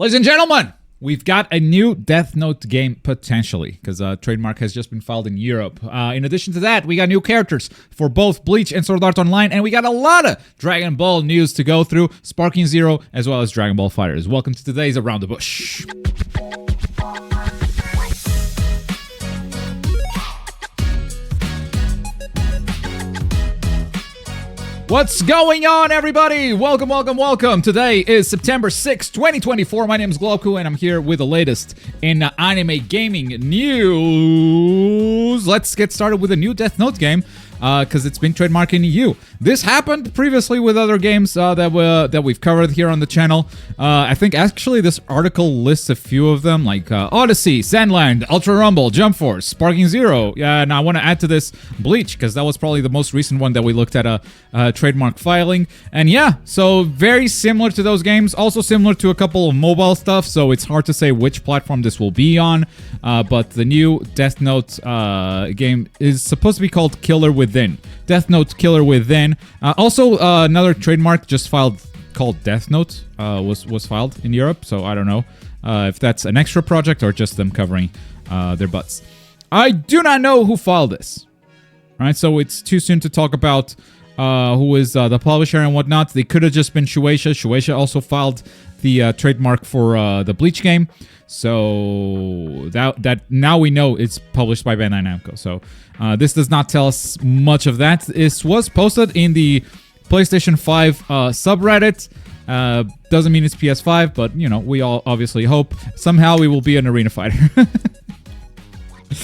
Ladies and gentlemen, we've got a new Death Note game potentially, because trademark has just been filed in Europe. In addition to that, we got new characters for both Bleach and Sword Art Online, and we got a lot of Dragon Ball news to go through, Sparking Zero, as well as Dragon Ball FighterZ. Welcome to today's Around the Bush. What's going on, everybody? Welcome. Today is September 6th, 2024. My name is Globku, and I'm here with the latest in anime gaming news. Let's get started with a new Death Note game, because it's been trademarked in EU. This happened previously with other games that we've covered here on the channel. I think actually this article lists a few of them, like Odyssey, Sandland, Ultra Rumble, Jump Force, Sparking Zero. And I want to add to this Bleach, because that was probably the most recent one that we looked at a trademark filing. And yeah, so very similar to those games, also similar to a couple of mobile stuff, so it's hard to say which platform this will be on. But the new Death Note game is supposed to be called Killer Within. Death Note Killer Within. Also, another trademark just filed called Death Note was filed in Europe, so I don't know if that's an extra project or just them covering their butts. I do not know who filed this. All right, so it's too soon to talk about who is the publisher and whatnot. They could have just been Shueisha. Shueisha also filed the trademark for the Bleach game. So that now we know it's published by Bandai Namco. So this does not tell us much of that. This was posted in the PlayStation 5 subreddit. Doesn't mean it's PS5, but you know, we all obviously hope somehow we will be an arena fighter.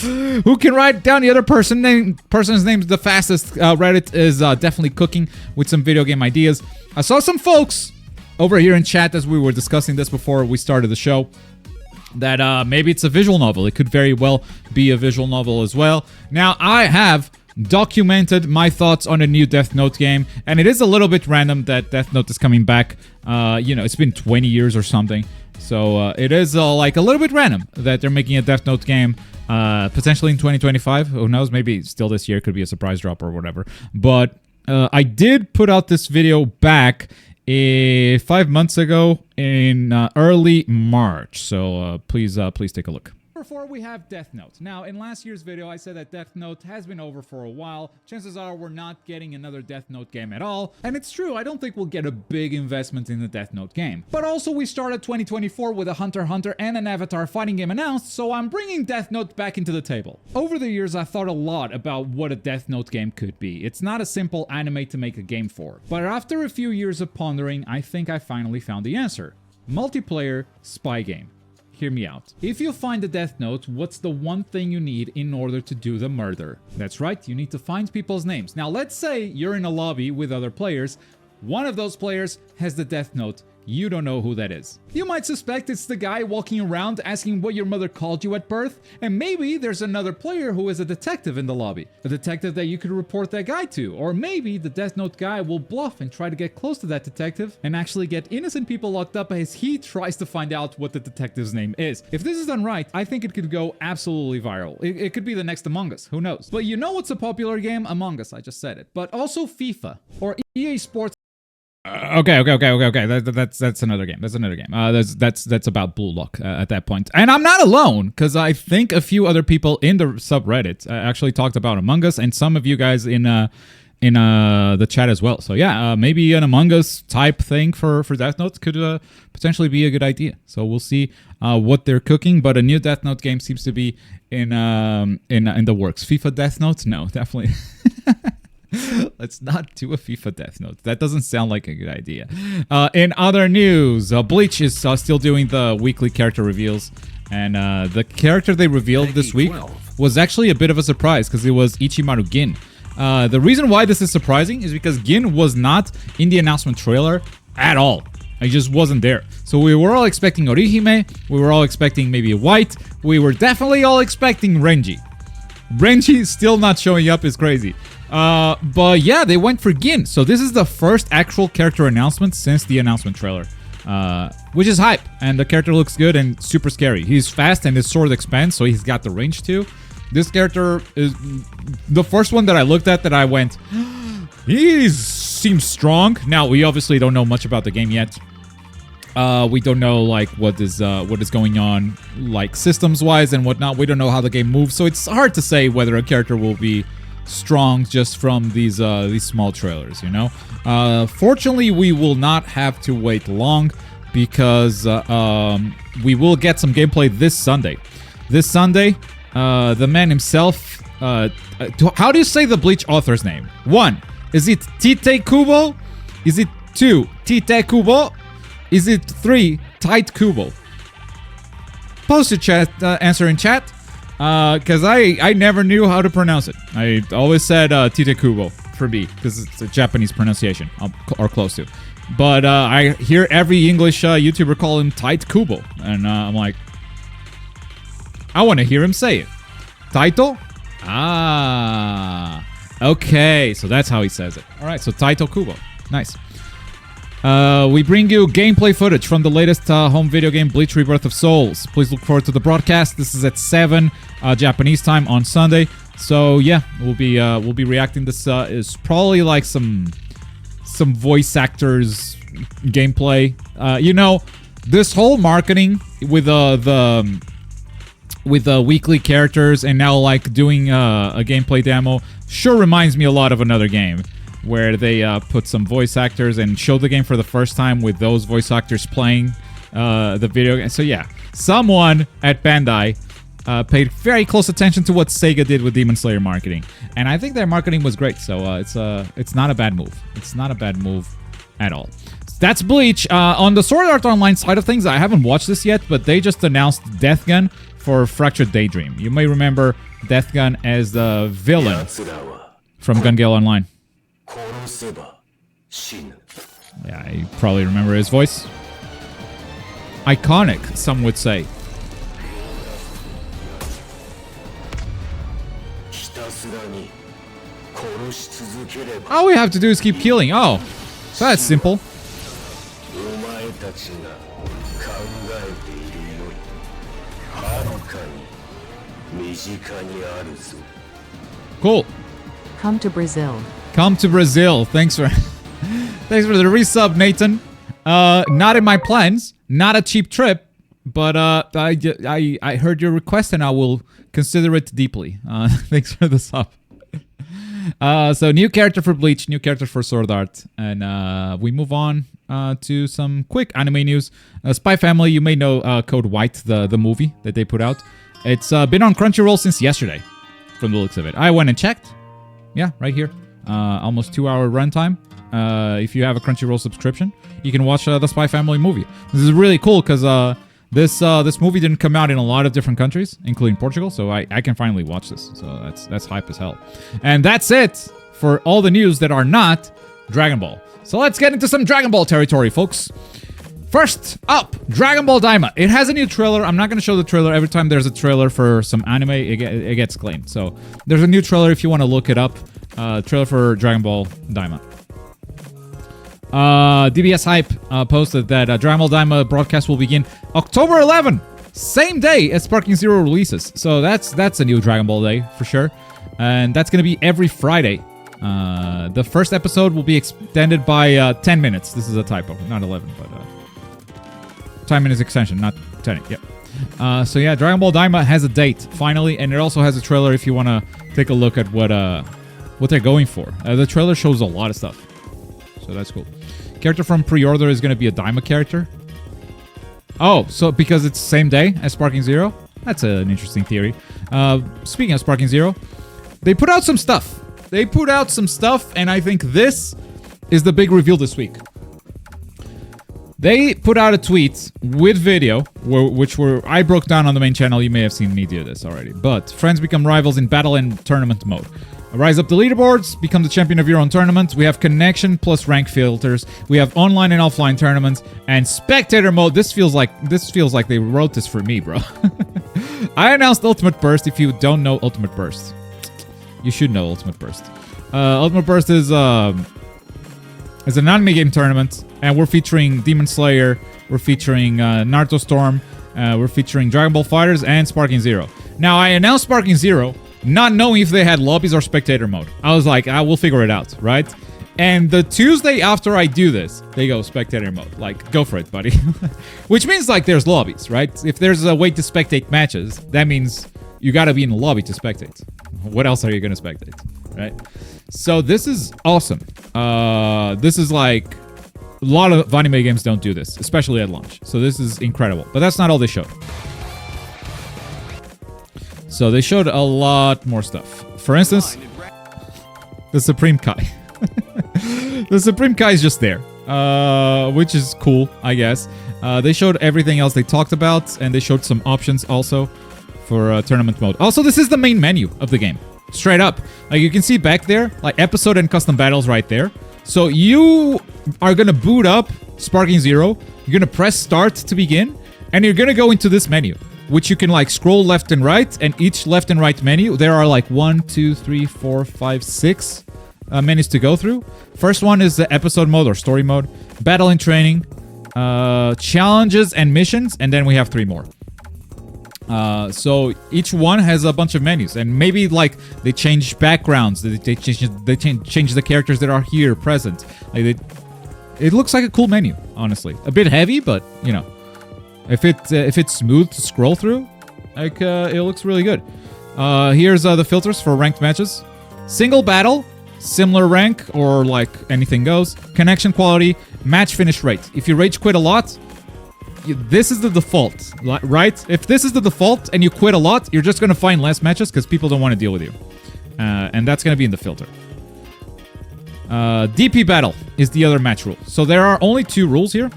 Who can write down the other person's name the fastest? Reddit is definitely cooking with some video game ideas. I saw some folks over here in chat as we were discussing this before we started the show that maybe it's a visual novel. It could very well be a visual novel as well. Now, I have documented my thoughts on a new Death Note game, and it is a little bit random that Death Note is coming back. You know, it's been 20 years or something. So it is like a little bit random that they're making a Death Note game potentially in 2025. Who knows? Maybe still this year. Could be a surprise drop or whatever. But I did put out this video back 5 months ago in early March. So please take a look. Before we have Death Note. Now, in last year's video, I said that Death Note has been over for a while. Chances are we're not getting another Death Note game at all. And it's true, I don't think we'll get a big investment in the Death Note game. But also, we started 2024 with a Hunter x Hunter and an Avatar fighting game announced, so I'm bringing Death Note back into the table. Over the years, I thought a lot about what a Death Note game could be. It's not a simple anime to make a game for. But after a few years of pondering, I think I finally found the answer. Multiplayer spy game. Hear me out. If you find the Death Note, what's the one thing you need in order to do the murder? That's right, you need to find people's names. Now, let's say you're in a lobby with other players. One of those players has the Death Note. You don't know who that is. You might suspect it's the guy walking around asking what your mother called you at birth, and maybe there's another player who is a detective in the lobby. A detective that you could report that guy to, or maybe the Death Note guy will bluff and try to get close to that detective and actually get innocent people locked up as he tries to find out what the detective's name is. If this is done right, I think it could go absolutely viral. It could be the next Among Us, who knows? But you know what's a popular game? Among Us, I just said it. But also FIFA, or EA Sports. Okay. That's another game. That's another game. That's about Blue Lock at that point. And I'm not alone, because I think a few other people in the subreddit actually talked about Among Us, and some of you guys in the chat as well. So yeah, maybe an Among Us type thing for Death Note could potentially be a good idea. So we'll see what they're cooking. But a new Death Note game seems to be in the works. FIFA Death Note? No, definitely. Let's not do a FIFA Death Note. That doesn't sound like a good idea. In other news, Bleach is still doing the weekly character reveals. And the character they revealed this week was actually a bit of a surprise, because it was Ichimaru Gin. The reason why this is surprising is because Gin was not in the announcement trailer at all. He just wasn't there. So we were all expecting Orihime. We were all expecting maybe White. We were definitely all expecting Renji. Renji still not showing up is crazy. But yeah, they went for Gin. So this is the first actual character announcement since the announcement trailer, which is hype. And the character looks good and super scary. He's fast and his sword expands, so he's got the range too. This character is the first one that I looked at that I went, he seems strong. Now, we obviously don't know much about the game yet. We don't know like what is going on like systems wise and whatnot. We don't know how the game moves, so it's hard to say whether a character will be strong just from these small trailers. You know, fortunately, we will not have to wait long because we will get some gameplay this Sunday. This Sunday, the man himself. How do you say the Bleach author's name? 1. Is it Tite Kubo? Is it 2. Tite Kubo? Is it 3. Tite Kubo? Post your chat answer in chat, because I never knew how to pronounce it. I always said Tite Kubo for me because it's a Japanese pronunciation or close to. But I hear every English YouTuber call him Tite Kubo, and I'm like, I want to hear him say it. Taito? Ah, okay, so that's how he says it. All right, so Taito Kubo, nice. We bring you gameplay footage from the latest home video game, Bleach Rebirth of Souls. Please look forward to the broadcast. This is at 7 Japanese time on Sunday. So yeah, we'll be reacting. This is probably like some voice actors gameplay. You know, this whole marketing with the weekly characters and now like doing a gameplay demo sure reminds me a lot of another game where they put some voice actors and show the game for the first time with those voice actors playing the video game. So yeah, someone at Bandai paid very close attention to what Sega did with Demon Slayer marketing, and I think their marketing was great. So it's not a bad move. It's not a bad move at all. That's Bleach. On the Sword Art Online side of things, I haven't watched this yet, but they just announced Death Gun for Fractured Daydream. You may remember Death Gun as the villain from Gun Gale Online. Yeah, you probably remember his voice. Iconic, some would say. All we have to do is keep killing. Oh, so that's simple. Cool. Come to Brazil. Come to Brazil. Thanks for the resub, Nathan. Not in my plans. Not a cheap trip, but I heard your request and I will consider it deeply. Thanks for the sub. So new character for Bleach, new character for Sword Art, and we move on to some quick anime news. Spy Family, you may know Code White, the movie that they put out. It's been on Crunchyroll since yesterday, from the looks of it. I went and checked. Yeah, right here. Almost 2-hour runtime. If you have a Crunchyroll subscription, you can watch the Spy Family movie. This is really cool because this movie didn't come out in a lot of different countries, including Portugal, so I can finally watch this. So that's hype as hell. And that's it for all the news that are not Dragon Ball. So let's get into some Dragon Ball territory, folks. First up, Dragon Ball Daima. It has a new trailer. I'm not going to show the trailer. Every time there's a trailer for some anime, it gets claimed. So there's a new trailer if you want to look it up. Trailer for Dragon Ball Daima. DBS Hype posted that Dragon Ball Daima broadcast will begin October 11, same day as Sparking Zero releases. So that's a new Dragon Ball day for sure, and that's gonna be every Friday. The first episode will be extended by 10 minutes. This is a typo, not 11, but 10 minutes extension, not 10. Yep. So yeah, Dragon Ball Daima has a date finally, and it also has a trailer if you want to take a look at what they're going for. The trailer shows a lot of stuff, so that's cool. Character from pre-order is going to be a Daima character. Oh, so because it's same day as Sparking Zero? That's an interesting theory. Speaking of Sparking Zero, they put out some stuff. And I think this is the big reveal this week. They put out a tweet with video, which I broke down on the main channel. You may have seen me do this already. But friends become rivals in battle and tournament mode. Rise up the leaderboards, become the champion of your own tournament. We have connection plus rank filters. We have online and offline tournaments and spectator mode. This feels like they wrote this for me, bro. I announced Ultimate Burst. If you don't know Ultimate Burst, you should know Ultimate Burst. Ultimate Burst is an anime game tournament, and we're featuring Demon Slayer, we're featuring Naruto Storm, we're featuring Dragon Ball FighterZ and Sparking Zero. Now, I announced Sparking Zero not knowing if they had lobbies or spectator mode. I was like, I will figure it out, right? And the Tuesday after I do this, they go spectator mode. Like, go for it, buddy. Which means, like, there's lobbies, right? If there's a way to spectate matches, that means you gotta be in the lobby to spectate. What else are you gonna spectate, right? So this is awesome. This is like... A lot of anime games don't do this, especially at launch. So this is incredible. But that's not all they showed. So they showed a lot more stuff. For instance, the Supreme Kai. The Supreme Kai is just there, which is cool, I guess. They showed everything else they talked about, and they showed some options also for tournament mode. Also, this is the main menu of the game. Straight up. Like, you can see back there, like, episode and custom battles right there. So you are going to boot up Sparking Zero. You're going to press start to begin. And you're going to go into this menu, which you can like scroll left and right. And each left and right menu, there are like 1, 2, 3, 4, 5, 6 menus to go through. First one is the episode mode or story mode. Battle and training. Challenges and missions. And then we have 3 more. So each one has a bunch of menus, and maybe like they change backgrounds, they change the characters that are here present. Like it looks like a cool menu, honestly. A bit heavy, but you know, if it's smooth to scroll through, like it looks really good. Here's the filters for ranked matches: single battle, similar rank, or like anything goes. Connection quality, match finish rate. If you rage quit a lot, this is the default, right? If this is the default and you quit a lot, you're just going to find less matches because people don't want to deal with you. And that's going to be in the filter. DP battle is the other match rule. So there are only 2 rules here,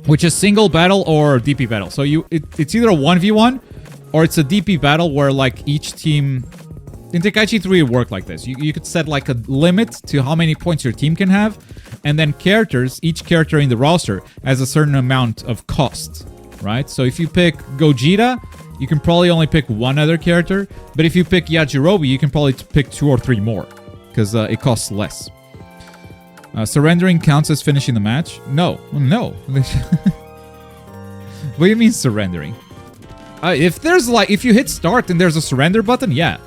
which is single battle or DP battle. So it's either a 1v1 or it's a DP battle where like each team... In Tenkaichi 3 it worked like this. You could set like a limit to how many points your team can have, and then each character in the roster has a certain amount of cost, right? So if you pick Gogeta, you can probably only pick 1 other character, but if you pick Yajirobe, you can probably pick 2 or 3 more, because it costs less. Surrendering counts as finishing the match? No. What do you mean surrendering? If you hit start and there's a surrender button, yeah.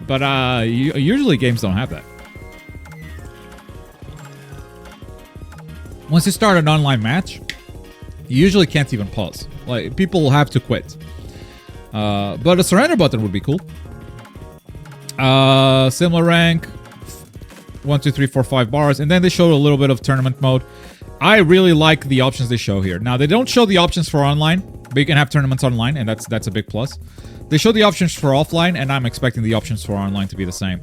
But usually games don't have that. Once you start an online match, you usually can't even pause. Like, people will have to quit. But a surrender button would be cool. Similar rank. 1, 2, 3, 4, 5 bars. And then they showed a little bit of tournament mode. I really like the options they show here. Now, they don't show the options for online, but you can have tournaments online, and that's a big plus. They show the options for offline, and I'm expecting the options for online to be the same.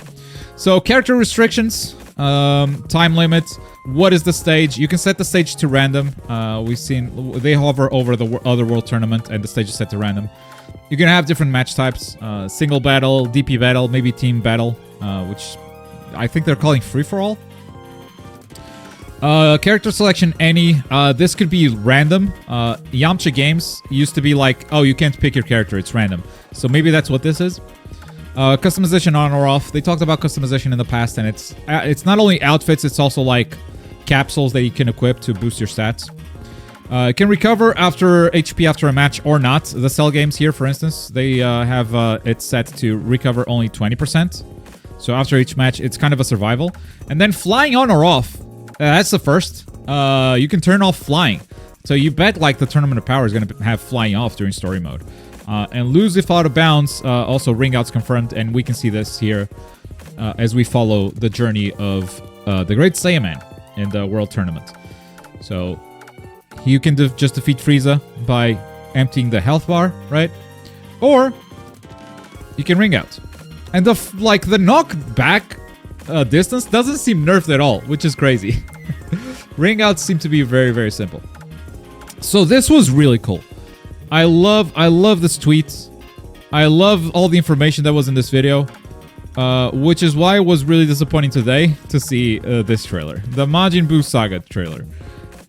So, character restrictions, time limits, what is the stage? You can set the stage to random. We've seen they hover over the other world tournament, and the stage is set to random. You can have different match types, single battle, DP battle, maybe team battle, which I think they're calling free-for-all. Character selection, any. This could be random. Yamcha games used to be like, oh, you can't pick your character, it's random. So maybe that's what this is. Customization on or off. They talked about customization in the past, and it's not only outfits, it's also like capsules that you can equip to boost your stats. It can recover after HP after a match or not. The Cell games here, for instance, they have it set to recover only 20%. So after each match, it's kind of a survival. And then flying on or off. That's the first. You can turn off flying. So you bet like the Tournament of Power is going to have flying off during story mode. And lose if out of bounds. Also ring outs confirmed. And we can see this here as we follow the journey of the Great Saiyaman in the World Tournament. So you can just defeat Frieza by emptying the health bar, right? Or you can ring out. And the knockback distance doesn't seem nerfed at all, which is crazy. Ring outs seem to be very, very simple. So this was really cool. I love this tweet. I love all the information that was in this video, which is why it was really disappointing today to see this trailer, the Majin Buu Saga trailer.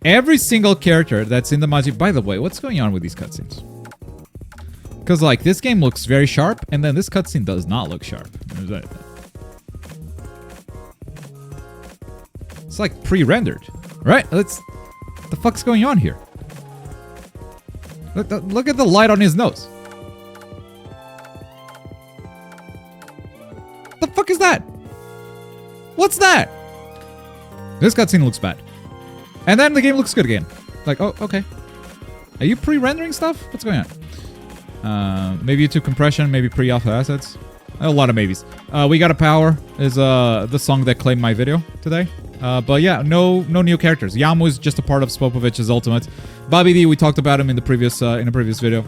Every single character that's in the Majin... By the way, what's going on with these cutscenes? Because, like, this game looks very sharp, and then this cutscene does not look sharp. It's like pre-rendered, right? What the fuck's going on here? Look at the light on his nose. What the fuck is that? What's that? This cutscene looks bad. And then the game looks good again. Like, oh, okay. Are you pre-rendering stuff? What's going on? Maybe YouTube compression, maybe pre-alpha assets. A lot of maybes. We Got a Power is the song that claimed my video today. But yeah, no new characters. Yamu is just a part of Spopovich's ultimate. Bobby D, we talked about him in the previous video.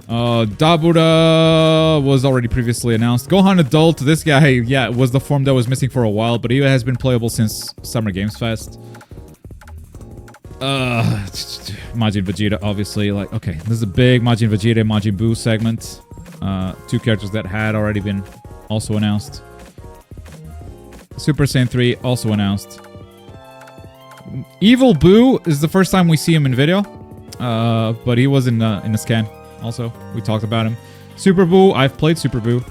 Dabura was already previously announced. Gohan Adult, this guy, yeah, was the form that was missing for a while, but he has been playable since Summer Games Fest. Majin Vegeta, obviously, like, okay, this is a big Majin Vegeta, Majin Buu segment. Two characters that had already been also announced. Super Saiyan 3, also announced. Evil Buu is the first time we see him in video, but he was in the scan. Also, we talked about him. Super Buu, I've played Super Buu.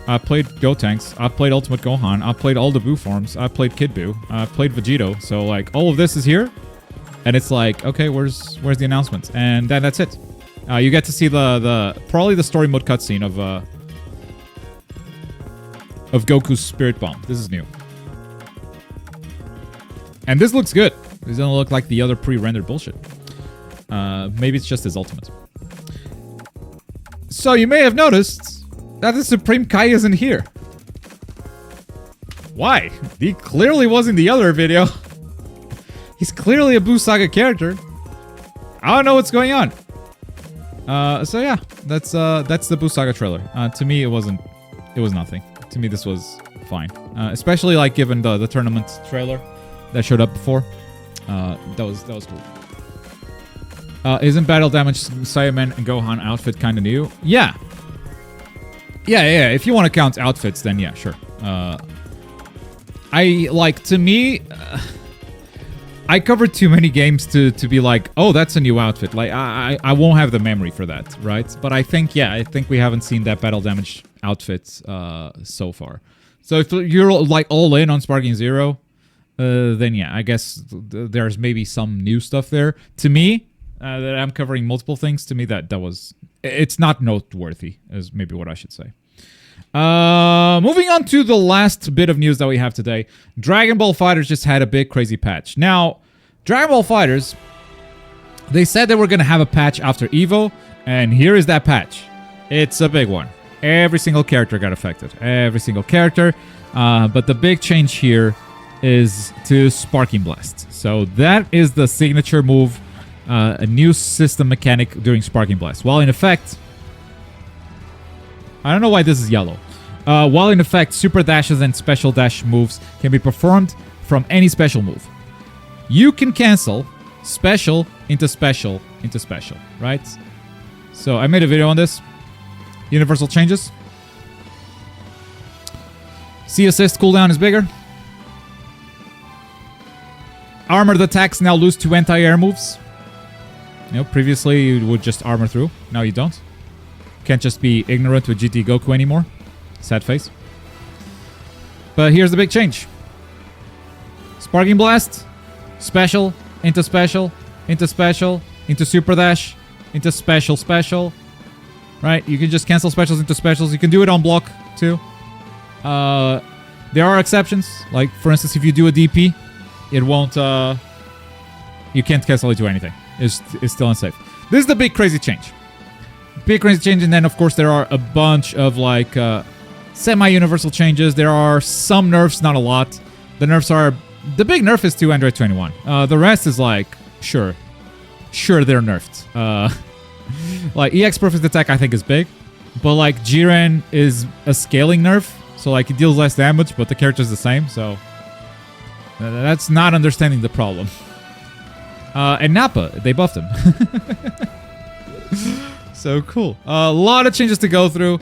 I've played Gotenks. I've played Ultimate Gohan. I've played all the Buu forms. I've played Kid Buu. I've played Vegito. So, like, all of this is here. And it's like, okay, where's the announcement? And then that's it. You get to see probably the story mode cutscene of Goku's Spirit Bomb. This is new. And this looks good. This doesn't look like the other pre-rendered bullshit. Maybe it's just his ultimate. So you may have noticed that the Supreme Kai isn't here. Why? He clearly was in the other video. He's clearly a Buu Saga character. I don't know what's going on. So yeah, that's the Buu Saga trailer. To me, it was nothing. To me, this was fine. Especially like given the tournament trailer that showed up before. That was cool. Isn't Battle Damage Saiyaman and Gohan outfit kind of new? Yeah. Yeah. If you want to count outfits, then yeah, sure. To me, I covered too many games to be like, oh, that's a new outfit. Like, I won't have the memory for that, right? But I think we haven't seen that Battle Damage outfit so far. So if you're like all in on Sparking Zero, then yeah, I guess there's maybe some new stuff there. To me, that I'm covering multiple things, to me it's not noteworthy, is maybe what I should say. Moving on to the last bit of news that we have today. Dragon Ball FighterZ just had a big crazy patch. Now, Dragon Ball FighterZ, they said they were going to have a patch after EVO, and here is that patch. It's a big one. Every single character got affected. Every single character. But the big change here is to Sparking Blast. So that is the signature move, a new system mechanic during Sparking Blast. While in effect, I don't know why this is yellow. While in effect, super dashes and special dash moves can be performed from any special move. You can cancel special into special into special, right? So I made a video on this. Universal changes. C assist cooldown is bigger. Armored attacks now lose 2 anti-air moves. You know, previously you would just armor through. Now you don't. Can't just be ignorant with GT Goku anymore. Sad face. But here's the big change. Sparking Blast. Special. Into special. Into special. Into super dash. Into special special. Right? You can just cancel specials into specials. You can do it on block too. There are exceptions. Like, for instance, if you do a DP, it won't... you can't cancel it to anything. It's still unsafe. This is the big crazy change. Big crazy change, and then of course there are a bunch of like semi-universal changes. There are some nerfs, not a lot. The nerfs are... The big nerf is to Android 21. The rest is like, sure they're nerfed. Like EX Perfect Attack I think is big, but like Jiren is a scaling nerf, so like it deals less damage, but the character is the same, so that's not understanding the problem. And Nappa, they buffed him. So cool. A lot of changes to go through.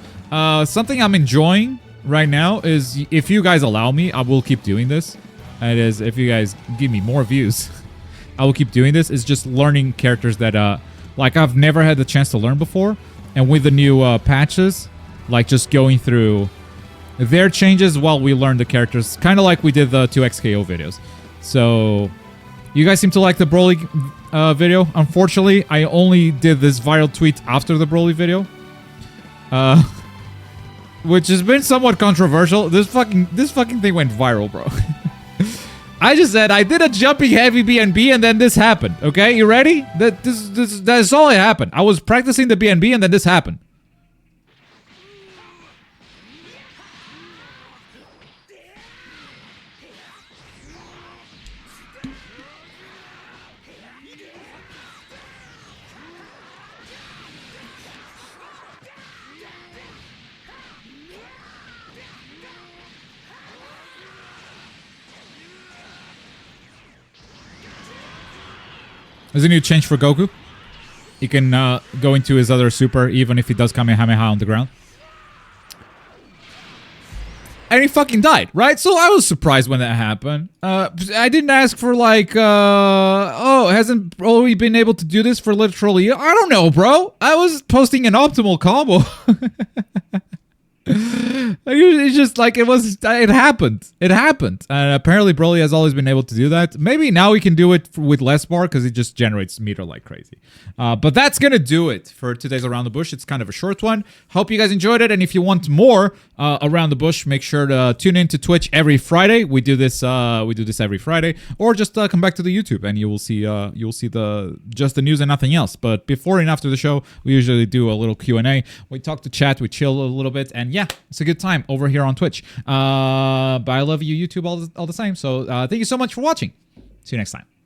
Something I'm enjoying right now is, if you guys allow me, I will keep doing this. That is, if you guys give me more views, I will keep doing this. Is just learning characters that like I've never had the chance to learn before. And with the new patches, like just going through their changes while we learn the characters. Kind of like we did the 2XKO videos. So you guys seem to like the Broly video. Unfortunately, I only did this viral tweet after the Broly video. Which has been somewhat controversial. This fucking thing went viral, bro. I just said I did a jumping heavy BNB and then this happened. Okay, you ready? That's all that happened. I was practicing the BNB and then this happened. There's a new change for Goku. He can go into his other super even if he does Kamehameha on the ground. And he fucking died, right? So I was surprised when that happened. I didn't ask for like, oh, hasn't Broly been able to do this for literally, I don't know, bro. I was posting an optimal combo. It's just like it happened. It happened. And apparently Broly has always been able to do that. Maybe now we can do it with less bar because it just generates meter like crazy. But that's going to do it for today's Around the Bush. It's kind of a short one. Hope you guys enjoyed it. And if you want more Around the Bush, make sure to tune in to Twitch every Friday. We do this every Friday. Or just come back to the YouTube and you will see just the news and nothing else. But before and after the show, we usually do a little Q&A. We talk to chat, we chill a little bit, and yeah, it's a good time over here on Twitch. But I love you, YouTube, all the same. So thank you so much for watching. See you next time.